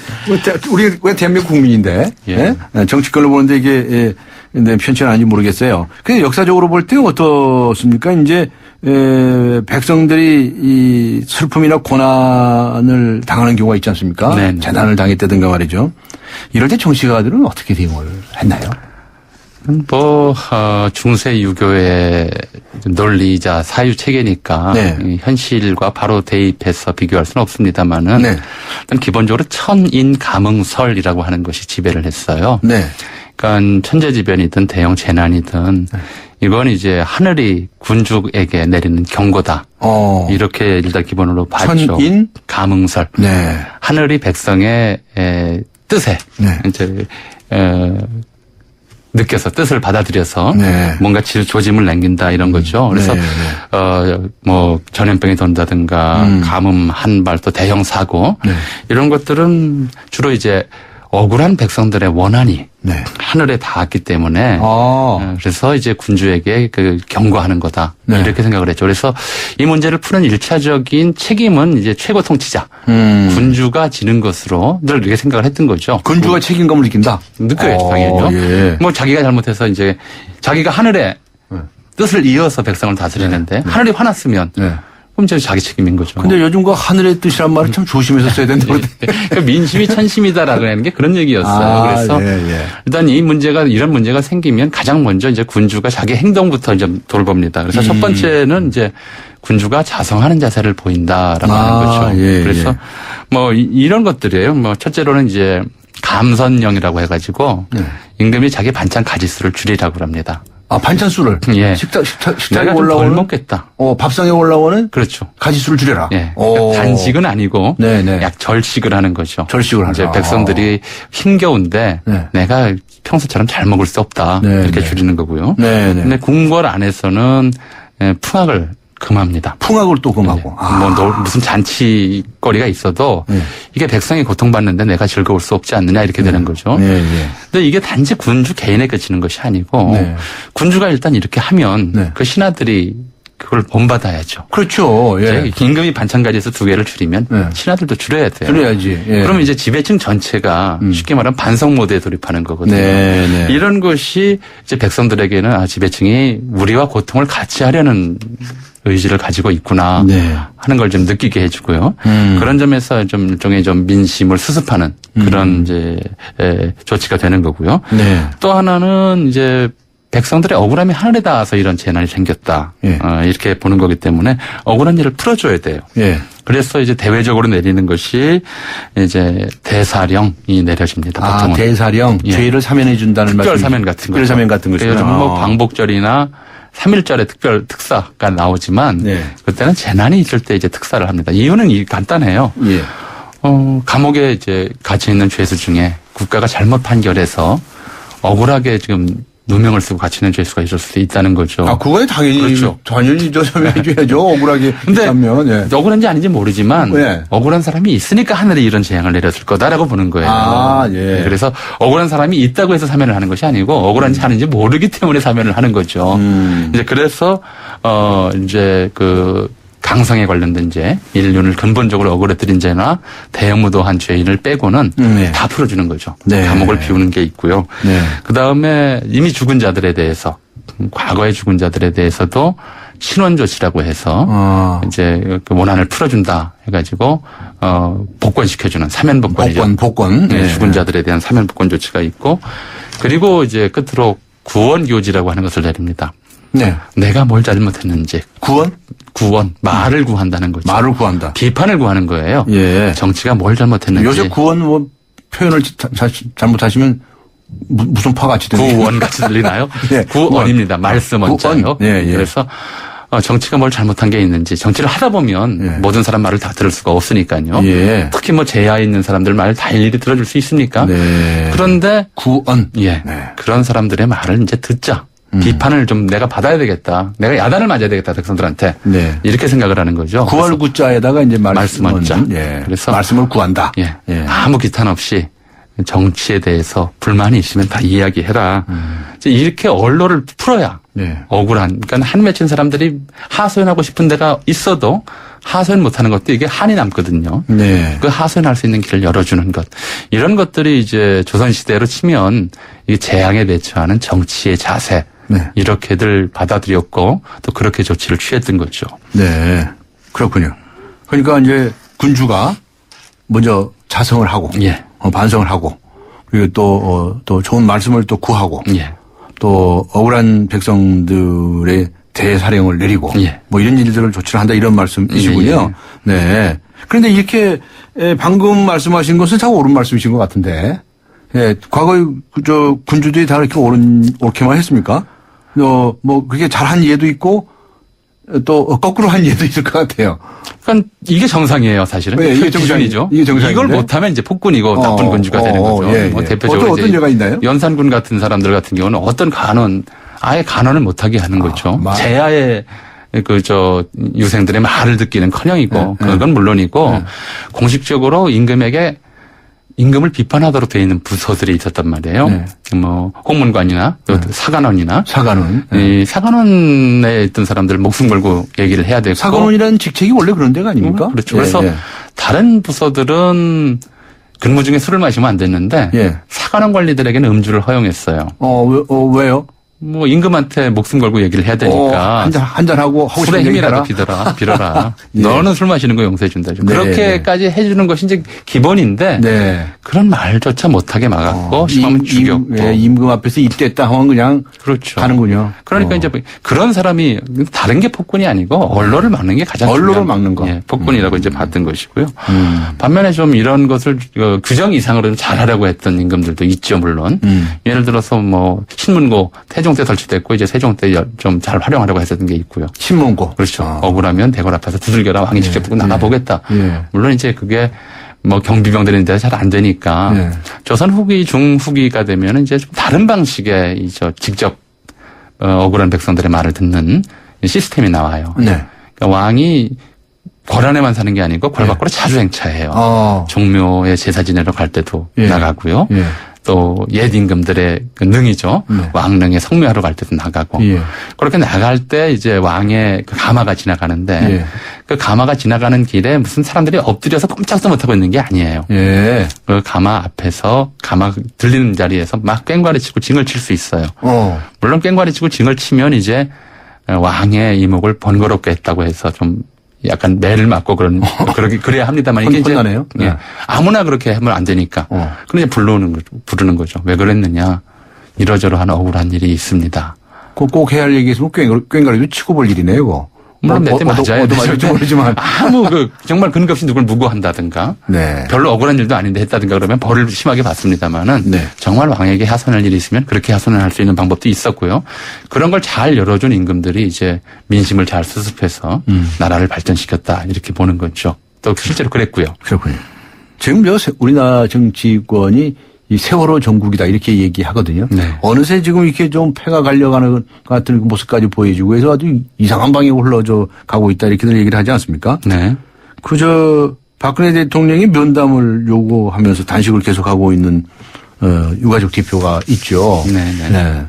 우리 왜 대한민국 국민인데, 예. 예? 정치권을 보는데 이게, 내 편치는 아닌지 모르겠어요. 근데 역사적으로 볼 때는 어떻습니까? 이제, 백성들이 이 슬픔이나 고난을 당하는 경우가 있지 않습니까? 네. 재난을 당했다든가 말이죠. 이럴 때 정치가들은 어떻게 대응을 했나요? 중세 유교의 논리이자 사유 체계니까 네. 이 현실과 바로 대입해서 비교할 수는 없습니다만은 네. 일단 기본적으로 천인 감응설이라고 하는 것이 지배를 했어요. 네. 그러니까 천재지변이든 대형 재난이든 이건 이제 하늘이 군주에게 내리는 경고다. 이렇게 일단 기본으로 봤죠. 천인 감응설. 네. 하늘이 백성의 뜻에 네. 이제 느껴서 뜻을 받아들여서 네. 뭔가 조짐을 남긴다 이런 거죠. 그래서 네, 전염병이 돈다든가 가뭄 한발 또 대형 사고 네. 이런 것들은 주로 이제 억울한 백성들의 원한이 네. 하늘에 닿았기 때문에 그래서 이제 군주에게 경고하는 거다. 네. 이렇게 생각을 했죠. 그래서 이 문제를 푸는 일차적인 책임은 이제 최고 통치자 군주가 지는 것으로 늘 이렇게 생각을 했던 거죠. 군주가 책임감을 느낀다? 느껴야죠, 당연히요. 예. 뭐 자기가 잘못해서 이제 자기가 하늘의 뜻을 이어서 백성을 다스리는데 하늘이 화났으면 그럼 저 자기 책임인 거죠. 근데 요즘 그 하늘의 뜻이란 말을 참 조심해서 써야 된다고 그러니까 민심이 천심이다라고 하는 게 그런 얘기였어요. 그래서 일단 이런 문제가 생기면 가장 먼저 이제 군주가 자기 행동부터 이제 돌봅니다. 그래서 첫 번째는 이제 군주가 자성하는 자세를 보인다라고 하는 거죠. 그래서 뭐 이런 것들이에요. 뭐 첫째로는 이제 감선령이라고 해가지고 임금이 자기 반찬 가지수를 줄이라고 합니다. 반찬수를? 예. 식탁에 내가 올라오는? 덜 먹겠다. 밥상에 올라오는? 그렇죠. 가지수를 줄여라. 예. 그러니까 단식은 아니고. 약 절식을 하는 거죠. 절식을 이제 백성들이 힘겨운데 내가 평소처럼 잘 먹을 수 없다. 이렇게 줄이는 거고요. 근데 궁궐 안에서는 풍악을 금합니다. 풍악을 또 금하고. 무슨 잔치거리가 있어도 이게 백성이 고통받는데 내가 즐거울 수 없지 않느냐 이렇게 되는 거죠. 근데 이게 단지 군주 개인에 그치는 것이 아니고 군주가 일단 이렇게 하면 그 신하들이 그걸 본받아야죠. 그렇죠. 예. 임금이 반찬 가지에서 2개를 줄이면 신하들도 줄여야 돼요. 줄여야지. 예. 그러면 이제 지배층 전체가 쉽게 말하면 반성 모드에 돌입하는 거거든요. 이런 것이 이제 백성들에게는 지배층이 우리와 고통을 같이 하려는 의지를 가지고 있구나 하는 걸 좀 느끼게 해주고요. 그런 점에서 좀 일종의 좀 민심을 수습하는 그런 이제 조치가 되는 거고요. 또 하나는 이제 백성들의 억울함이 하늘에 닿아서 이런 재난이 생겼다. 이렇게 보는 거기 때문에 억울한 일을 풀어줘야 돼요. 그래서 이제 대외적으로 내리는 것이 이제 대사령이 내려집니다. 보통은. 대사령? 죄를 사면해 준다는 말씀. 특별 사면 같은 거죠. 특별 사면 같은 거죠. 요즘 뭐 광복절이나 3.1절에 특별 특사가 나오지만 그때는 재난이 있을 때 이제 특사를 합니다. 이유는 간단해요. 감옥에 이제 갇혀 있는 죄수 중에 국가가 잘못 판결해서 억울하게 지금 누명을 쓰고 갇히는 죄수가 있을 수도 있다는 거죠. 그거에 당연히 그렇죠. 당연히 해줘야죠. 억울하게 있다면. 억울한지 아닌지 모르지만 억울한 사람이 있으니까 하늘이 이런 재앙을 내렸을 거다라고 보는 거예요. 그래서 억울한 사람이 있다고 해서 사면을 하는 것이 아니고 억울한지 아닌지 모르기 때문에 사면을 하는 거죠. 이제 그래서 이제 강성에 관련된 죄, 인륜을 근본적으로 억울해뜨린 죄나 대형무도한 죄인을 빼고는 다 풀어주는 거죠. 감옥을 비우는 게 있고요. 그 다음에 이미 죽은 자들에 대해서, 과거에 죽은 자들에 대해서도 신원조치라고 해서 이제 그 원한을 풀어준다 해가지고 복권시켜주는 사면 복권이죠. 복권. 네, 죽은 자들에 대한 사면 복권 조치가 있고, 그리고 이제 끝으로 구원 교지라고 하는 것을 내립니다. 네. 내가 뭘 잘못했는지. 구원. 말을 구한다는 거죠. 말을 구한다. 비판을 구하는 거예요. 예. 정치가 뭘 잘못했는지. 요새 구원 뭐 표현을 잘못하시면 무슨 파같이 들리나요? 구원 같이 들리나요? 네. 구원입니다. 말씀 원자요. 예, 예. 그래서 정치가 뭘 잘못한 게 있는지, 정치를 하다 보면 예. 모든 사람 말을 다 들을 수가 없으니까요. 예. 특히 뭐 제야에 있는 사람들 말 다 일일이 들어줄 수 있습니까? 네. 그런데 구원. 예. 네. 그런 사람들의 말을 이제 듣자. 비판을 좀 내가 받아야 되겠다. 내가 야단을 맞아야 되겠다. 백성들한테. 네. 이렇게 생각을 하는 거죠. 구할 구자에다가 이제 말씀 원자. 예. 그래서 말씀을 구한다. 예. 예. 아무 기탄 없이 정치에 대해서 불만이 있으면 다 이야기해라. 이제 이렇게 언론을 풀어야 네. 억울한. 그러니까 한 맺힌 사람들이 하소연하고 싶은 데가 있어도 하소연 못하는 것도 이게 한이 남거든요. 네. 그 하소연할 수 있는 길을 열어주는 것. 이런 것들이 이제 조선시대로 치면 이 재앙에 대처하는 정치의 자세. 네. 이렇게들 받아들였고 또 그렇게 조치를 취했던 거죠. 네. 그렇군요. 그러니까 이제 군주가 먼저 자성을 하고. 예. 반성을 하고. 그리고 또 좋은 말씀을 또 구하고. 예. 또 억울한 백성들의 대사령을 내리고. 예. 뭐 이런 일들을 조치를 한다 이런 말씀이시군요. 예. 네. 그런데 이렇게 방금 말씀하신 것은 참 옳은 말씀이신 것 같은데. 예. 과거에 군주들이 다 이렇게 옳게만 했습니까? 뭐 그렇게 잘한 예도 있고 또 거꾸로 한 예도 있을 것 같아요. 그러니까 이게 정상이에요, 사실은. 네, 이게 정상이죠. 이게 정상인데? 이걸 못하면 이제 폭군이고 나쁜 군주가 되는 거죠. 예, 뭐 예. 대표적으로 어떤 예가 있나요? 연산군 같은 사람들 같은 경우는 어떤 아예 간언을 못하게 하는 거죠. 제야의 유생들의 말을 듣기는커녕이고 네, 그건 물론이고 네. 공식적으로 임금을 비판하도록 되어 있는 부서들이 있었단 말이에요. 네. 뭐 홍문관이나 사관원이나 사관원. 이 사관원에 있던 사람들 목숨 걸고 얘기를 해야 되고 사관원이라는 직책이 원래 그런 데가 아닙니까? 그렇죠. 예, 그래서 예. 다른 부서들은 근무 중에 술을 마시면 안 됐는데 예. 사관원 관리들에게는 음주를 허용했어요. 왜요? 뭐 임금한테 목숨 걸고 얘기를 해야 되니까 한잔 하고 하고 술의 싶은 힘이라도 얘기해라. 빌어라. 예. 너는 술 마시는 거 용서해 준다. 네, 그렇게까지 해주는 것이 이제 기본인데 네. 그런 말조차 못하게 막았고 심하면 죽였고 임금 앞에서 입됐다 하면 그냥 그렇죠. 가는군요. 그러니까 이제 그런 사람이 다른 게 폭군이 아니고 언론을 막는 게 가장 언론을 중요한 막는 거. 폭군이라고 이제 봤던 것이고요. 반면에 좀 이런 것을 규정 이상으로 좀 잘하려고 했던 임금들도 있죠, 물론. 예를 들어서 뭐 신문고 태종 때 설치됐고 이제 세종 때 좀 잘 활용하려고 했었던 게 있고요. 신문고. 그렇죠. 억울하면 대궐 앞에서 두들겨라 왕이 직접 보고 나가보겠다. 예. 물론 이제 그게 뭐 경비병들인데 잘 안 되니까 예. 조선 후기 중후기가 되면 이제 좀 다른 방식의 직접 억울한 백성들의 말을 듣는 시스템이 나와요. 네. 그러니까 왕이 궐안에만 사는 게 아니고 궐 밖으로 자주 행차해요. 종묘에 제사 지내러 갈 때도 예. 나가고요. 예. 또 옛 임금들의 그 능이죠. 네. 왕릉에 성묘하러 갈 때도 나가고. 예. 그렇게 나갈 때 이제 왕의 그 가마가 지나가는데 예. 그 가마가 지나가는 길에 무슨 사람들이 엎드려서 꼼짝도 못하고 있는 게 아니에요. 예. 그 가마 앞에서 가마 들리는 자리에서 막 꽹과리 치고 징을 칠 수 있어요. 물론 꽹과리 치고 징을 치면 이제 왕의 이목을 번거롭게 했다고 해서 좀 약간 매를 맞고 그래야 합니다만 이게 이제 혼나네요. 네. 예, 아무나 그렇게 하면 안 되니까. 그런데 부르는 거죠. 왜 그랬느냐? 이러저러한 억울한 일이 있습니다. 꼭 해야 할 얘기 있으면 꽹과리도 치고 볼 일이네요, 이거. 물론 몇 대 맞아야 맞을지 모르지만 아무 정말 근거 없이 누굴 무고한다든가 네. 별로 억울한 일도 아닌데 했다든가 그러면 벌을 심하게 받습니다만은 네. 정말 왕에게 하소연할 일이 있으면 그렇게 하소연을 할 수 있는 방법도 있었고요. 그런 걸 잘 열어준 임금들이 이제 민심을 잘 수습해서 나라를 발전시켰다 이렇게 보는 거죠. 또 실제로 그랬고요. 그렇군요. 지금 우리나라 정치권이 이 세월호 정국이다 이렇게 얘기하거든요. 네. 어느새 지금 이렇게 좀 패가 갈려가는 것 같은 모습까지 보여주고 해서 아주 이상한 방향으로 흘러져 가고 있다 이렇게들 얘기를 하지 않습니까? 네. 박근혜 대통령이 면담을 요구하면서 단식을 계속하고 있는 유가족 대표가 있죠. 네.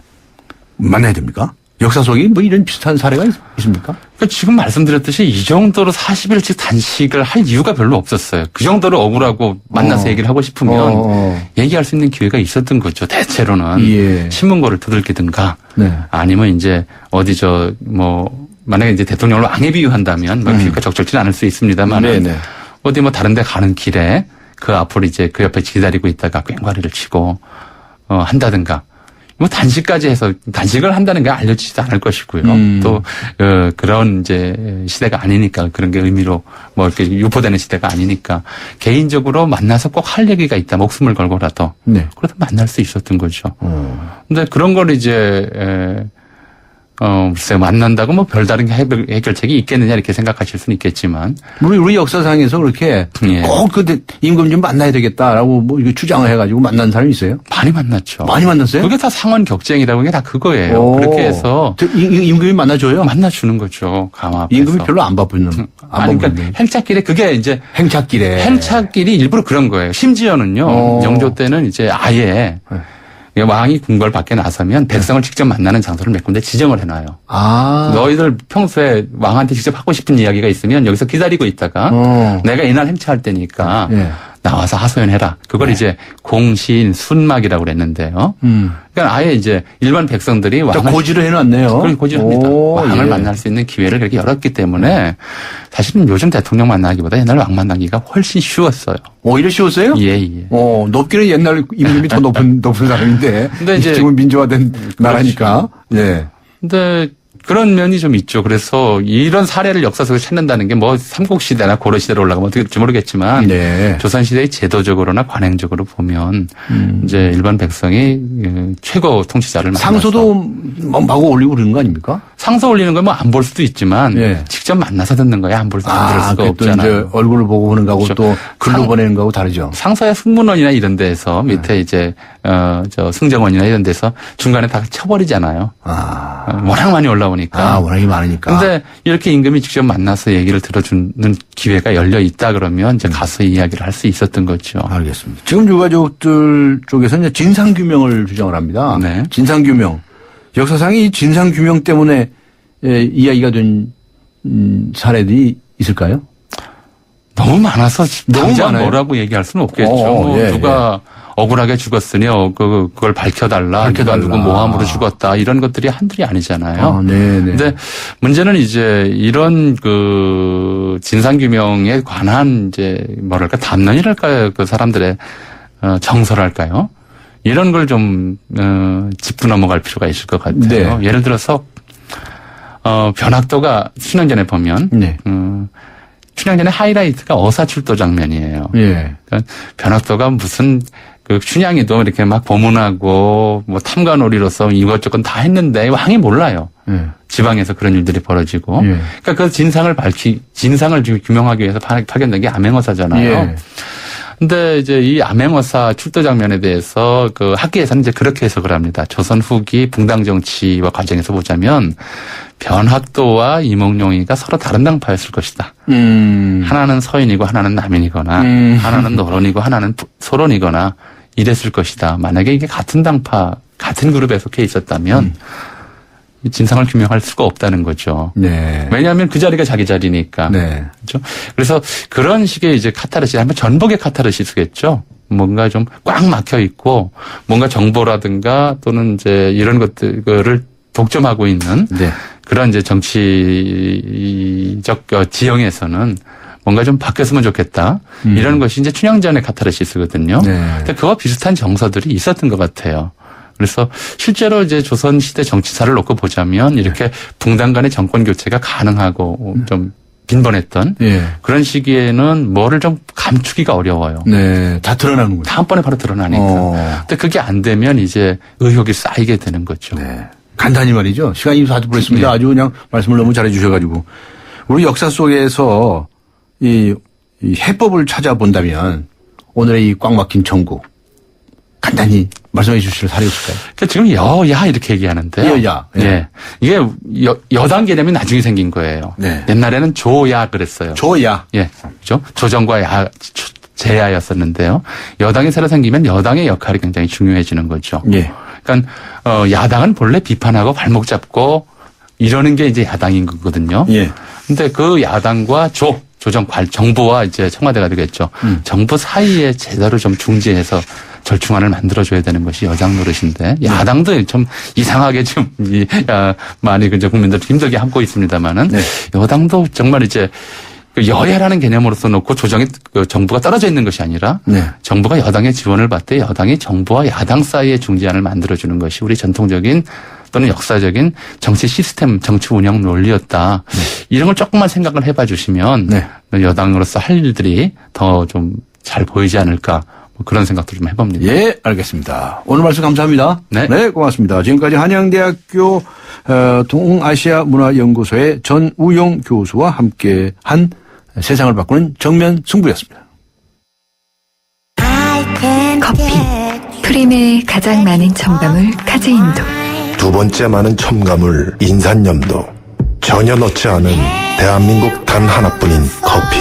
만나야 됩니까? 역사 속에 뭐 이런 비슷한 사례가 있습니까? 그러니까 지금 말씀드렸듯이 이 정도로 40일씩 단식을 할 이유가 별로 없었어요. 그 정도로 억울하고 만나서 얘기를 하고 싶으면 얘기할 수 있는 기회가 있었던 거죠. 대체로는 예. 신문고를 두들기든가 네. 아니면 이제 어디 만약에 이제 대통령을 왕에 비유한다면 비유가 적절치는 않을 수 있습니다만 어디 뭐 다른 데 가는 길에 그 앞으로 이제 그 옆에 기다리고 있다가 꽹과리를 치고, 한다든가. 뭐 단식까지 해서 단식을 한다는 게 알려지지도 않을 것이고요. 또 그런 이제 시대가 아니니까 그런 게 의미로 뭐 이렇게 유포되는 시대가 아니니까 개인적으로 만나서 꼭 할 얘기가 있다. 목숨을 걸고라도 네. 그래도 만날 수 있었던 거죠. 근데 그런 걸 이제 글쎄 만난다고 뭐 별다른 해결책이 있겠느냐 이렇게 생각하실 수는 있겠지만 우리 역사상에서 그렇게 예. 꼭 그 임금 좀 만나야 되겠다라고 뭐 이거 주장을 해가지고 만난 사람이 있어요? 많이 만났죠. 많이 만났어요? 그게 다 상원 격쟁이라고 하는 게 다 그거예요. 오. 그렇게 해서 임금이 만나줘요? 만나주는 거죠. 감 앞에서. 임금이 별로 안 바쁘는. 아니, 그러니까 행차길에 그게 이제 행차길이 일부러 그런 거예요. 심지어는요. 영조 때는 이제 아예 왕이 궁궐 밖에 나서면 백성을 직접 만나는 장소를 몇 군데 지정을 해놔요. 너희들 평소에 왕한테 직접 하고 싶은 이야기가 있으면 여기서 기다리고 있다가 내가 이날 행차할 때니까 나와서 하소연해라. 그걸 이제 공신 순막이라고 그랬는데요. 그러니까 아예 이제 일반 백성들이 왕을 고지를 해놨네요. 그걸 고지를 합니다. 왕을 만날 수 있는 기회를 그렇게 열었기 때문에 사실은 요즘 대통령 만나기보다 옛날 왕 만나기가 훨씬 쉬웠어요. 오히려 쉬웠어요? 예. 높기는 옛날 임금이 더 높은 사람인데. 근데 이제 지금 민주화된 나라니까. 예. 근데 그런 면이 좀 있죠. 그래서 이런 사례를 역사 속에 찾는다는 게 뭐 삼국시대나 고려시대로 올라가면 어떻게 될지 모르겠지만 조선시대의 제도적으로나 관행적으로 보면 이제 일반 백성이 최고 통치자를 만나서 상소도 마구 올리고 그러는 거 아닙니까? 상소 올리는 건 뭐 안 볼 수도 있지만 직접 만나서 듣는 거야 안 들을 수가 없잖아요. 이제 얼굴을 보고 보는 거하고 그렇죠. 또 글로 보내는 거하고 다르죠. 상서야 승문원이나 이런 데서 밑에 이제 저 승정원이나 이런 데서 중간에 다 쳐버리잖아요. 워낙 많이 올라오니까. 워낙이 많으니까. 근데 이렇게 임금이 직접 만나서 얘기를 들어주는 기회가 열려 있다 그러면 이제 가서 이야기를 할 수 있었던 거죠. 알겠습니다. 지금 유가족들 쪽에서는 진상규명을 주장을 합니다. 진상규명. 역사상이 진상규명 때문에 이야기가 된 사례들이 있을까요? 너무 많아서 당장 많아요? 뭐라고 얘기할 수는 없겠죠. 누가 억울하게 죽었으니 그걸 밝혀달라. 누가 누구 모함으로 죽었다. 이런 것들이 한둘이 아니잖아요. 근데 문제는 이제 이런 그 진상규명에 관한 이제 뭐랄까 담론이랄까요. 그 사람들의 정서랄까요. 이런 걸 좀 짚고 넘어갈 필요가 있을 것 같아요. 예를 들어서 변학도가 춘향전에 보면 춘향전의 하이라이트가 어사출도 장면이에요. 그러니까 변학도가 무슨 그 춘향이도 이렇게 막 고문하고 뭐 탐관오리로서 이것저것 다 했는데 왕이 몰라요. 지방에서 그런 일들이 벌어지고. 그러니까 그 진상을 규명하기 위해서 파견된 게 암행어사잖아요. 근데 이제 이 암행어사 출도 장면에 대해서 그 학계에서는 이제 그렇게 해석을 합니다. 조선 후기 붕당 정치와 과정에서 보자면 변학도와 이몽룡이가 서로 다른 당파였을 것이다. 하나는 서인이고 하나는 남인이거나 하나는 노론이고 하나는 소론이거나 이랬을 것이다. 만약에 이게 같은 당파, 같은 그룹에 속해 있었다면 진상을 규명할 수가 없다는 거죠. 왜냐하면 그 자리가 자기 자리니까. 그렇죠? 그래서 그런 식의 이제 카타르시스, 한번 전복의 카타르시스겠죠. 뭔가 좀 꽉 막혀 있고, 뭔가 정보라든가 또는 이제 이런 것들을 독점하고 있는 그런 이제 정치적 지형에서는 뭔가 좀 바뀌었으면 좋겠다. 이런 것이 이제 춘향전의 카타르시스거든요. 근데 그와 비슷한 정서들이 있었던 것 같아요. 그래서 실제로 이제 조선시대 정치사를 놓고 보자면 이렇게 붕당 간의 정권 교체가 가능하고 좀 빈번했던 그런 시기에는 뭐를 좀 감추기가 어려워요. 다 드러나는 거죠. 다 한 번에 바로 드러나니까. 근데 그게 안 되면 이제 의혹이 쌓이게 되는 거죠. 간단히 말이죠. 시간이 다 불었습니다. 아주 그냥 말씀을 너무 잘해 주셔가지고. 우리 역사 속에서 이 해법을 찾아본다면 오늘의 이 꽉 막힌 정국 간단히 말씀해 주실 사례 있을까요? 그러니까 지금 여야 이렇게 얘기하는데요. 여야. 이게 여당 개념이 나중에 생긴 거예요. 옛날에는 조야 그랬어요. 조야. 그죠? 조정과 제야였었는데요. 여당이 새로 생기면 여당의 역할이 굉장히 중요해지는 거죠. 그러니까 야당은 본래 비판하고 발목 잡고 이러는 게 이제 야당인 거거든요. 근데 그 야당과 정부와 이제 청와대가 되겠죠. 정부 사이에 제대로 좀 중재해서 절충안을 만들어줘야 되는 것이 여당 노릇인데 야당도 좀 이상하게 좀 많이 이제 국민들 힘들게 함고 있습니다만은 여당도 정말 이제 그 여야라는 개념으로서 놓고 조정이 정부가 떨어져 있는 것이 아니라 정부가 여당의 지원을 받되 여당이 정부와 야당 사이의 중재안을 만들어주는 것이 우리 전통적인 또는 역사적인 정치 시스템, 정치 운영 논리였다. 이런 걸 조금만 생각을 해봐 주시면 여당으로서 할 일들이 더 좀 잘 보이지 않을까. 뭐 그런 생각도 좀 해봅니다. 예, 알겠습니다. 오늘 말씀 감사합니다. 네, 고맙습니다. 지금까지 한양대학교 동아시아문화연구소의 전우용 교수와 함께한 세상을 바꾸는 정면 승부였습니다. 커피. 프림의 가장 많은 첨가물 카제인도. 두 번째 많은 첨가물 인산염도. 전혀 넣지 않은 대한민국 단 하나뿐인 커피.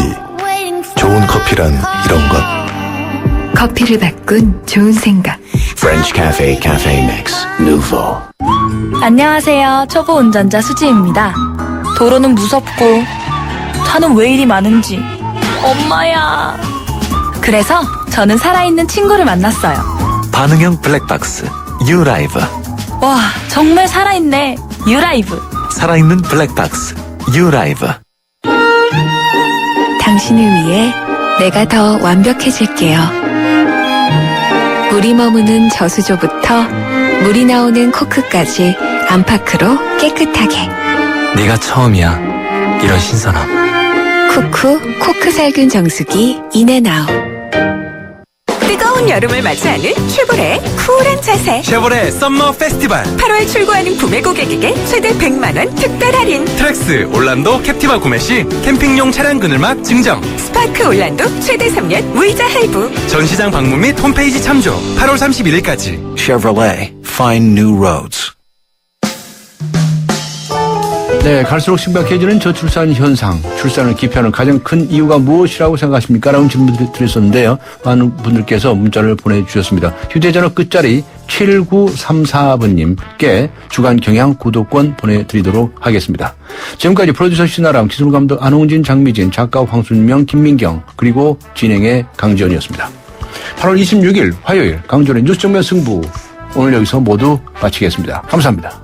좋은 커피란 이런 것. 커피를 바꾼 좋은 생각. French Cafe Cafe Mix Nouveau. 안녕하세요. 초보 운전자 수지입니다. 도로는 무섭고 차는 왜 이리 많은지. 엄마야. 그래서 저는 살아있는 친구를 만났어요. 반응형 블랙박스 유라이브. 와, 정말 살아있네. 유라이브. 살아있는 블랙박스 유라이브. 당신을 위해 내가 더 완벽해질게요. 물이 머무는 저수조부터 물이 나오는 코크까지 안팎으로 깨끗하게. 네가 처음이야. 이런 신선함. 쿠쿠 코크살균 정수기 인앤아웃. 뜨거운 여름을 맞이하는 쉐보레의 쿨한 자세. 쉐보레 썸머 페스티벌. 8월 출고하는 구매 고객에게 최대 100만원 특별 할인. 트랙스 올란도 캡티바 구매 시 캠핑용 차량 그늘막 증정. 스파크 올란도 최대 3년 무이자 할부. 전시장 방문 및 홈페이지 참조. 8월 31일까지. Chevrolet Find New Roads. 네, 갈수록 심각해지는 저출산 현상, 출산을 기피하는 가장 큰 이유가 무엇이라고 생각하십니까? 라는 질문을 드렸었는데요. 많은 분들께서 문자를 보내주셨습니다. 휴대전화 끝자리 7934번님께 주간 경향 구독권 보내드리도록 하겠습니다. 지금까지 프로듀서 신아람, 기술감독 안홍진, 장미진, 작가 황순명, 김민경, 그리고 진행의 강지연이었습니다. 8월 26일 화요일 강조의 뉴스 정면 승부, 오늘 여기서 모두 마치겠습니다. 감사합니다.